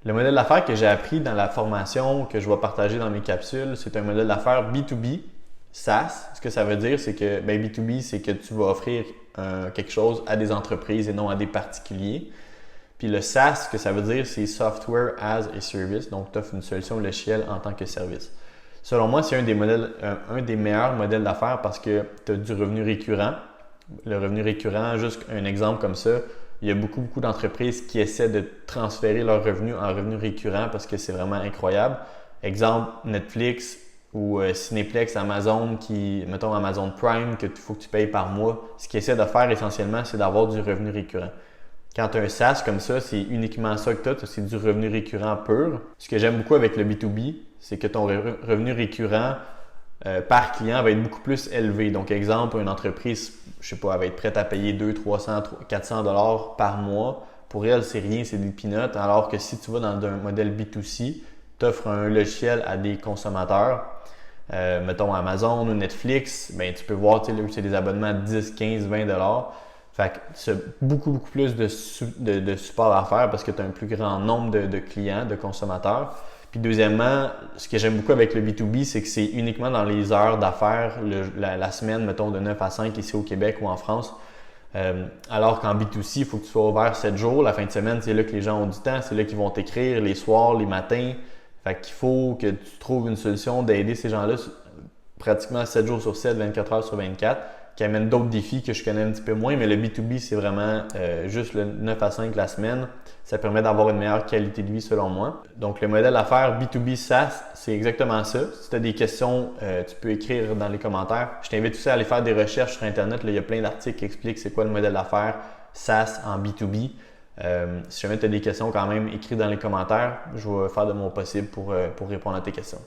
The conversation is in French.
Le modèle d'affaires que j'ai appris dans la formation que je vais partager dans mes capsules, c'est un modèle d'affaires B2B, SaaS. Ce que ça veut dire, c'est que B2B, c'est que tu vas offrir quelque chose à des entreprises et non à des particuliers. Puis le SaaS, ce que ça veut dire, c'est Software as a Service. Donc, tu offres une solution logicielle en tant que service. Selon moi, c'est un des meilleurs modèles d'affaires parce que tu as du revenu récurrent. Le revenu récurrent, juste un exemple comme ça, il y a beaucoup d'entreprises qui essaient de transférer leurs revenus en revenus récurrents parce que c'est vraiment incroyable. Exemple, Netflix ou Cineplex, Amazon, mettons Amazon Prime, qu'il faut que tu payes par mois. Ce qu'ils essaient de faire essentiellement, c'est d'avoir du revenu récurrent. Quand tu as un SaaS comme ça, c'est uniquement ça que tu as, c'est du revenu récurrent pur. Ce que j'aime beaucoup avec le B2B, c'est que ton revenu récurrent par client va être beaucoup plus élevé. Donc, exemple, une entreprise, je sais pas, elle va être prête à payer 200, 300, 400 dollars par mois. Pour elle, c'est rien, c'est des peanuts. Alors que si tu vas dans un modèle B2C, tu offres un logiciel à des consommateurs, mettons Amazon ou Netflix, ben, tu peux voir, c'est des abonnements à 10, 15, 20 dollars. Fait que c'est beaucoup plus de support à faire parce que tu as un plus grand nombre de clients, de consommateurs. Puis deuxièmement, ce que j'aime beaucoup avec le B2B, c'est que c'est uniquement dans les heures d'affaires, la semaine, mettons, de 9 à 5 ici au Québec ou en France. Alors qu'en B2C, il faut que tu sois ouvert 7 jours. La fin de semaine, c'est là que les gens ont du temps. C'est là qu'ils vont t'écrire les soirs, les matins. Fait qu'il faut que tu trouves une solution d'aider ces gens-là pratiquement 7 jours sur 7, 24 heures sur 24, qui amène d'autres défis que je connais un petit peu moins. Mais le B2B, c'est vraiment juste le 9 à 5 la semaine. Ça permet d'avoir une meilleure qualité de vie selon moi. Donc, le modèle d'affaires B2B SaaS, c'est exactement ça. Si tu as des questions, tu peux écrire dans les commentaires. Je t'invite aussi à aller faire des recherches sur Internet. Là, il y a plein d'articles qui expliquent c'est quoi le modèle d'affaires SaaS en B2B. Si jamais tu as des questions quand même, écris dans les commentaires. Je vais faire de mon possible pour répondre à tes questions.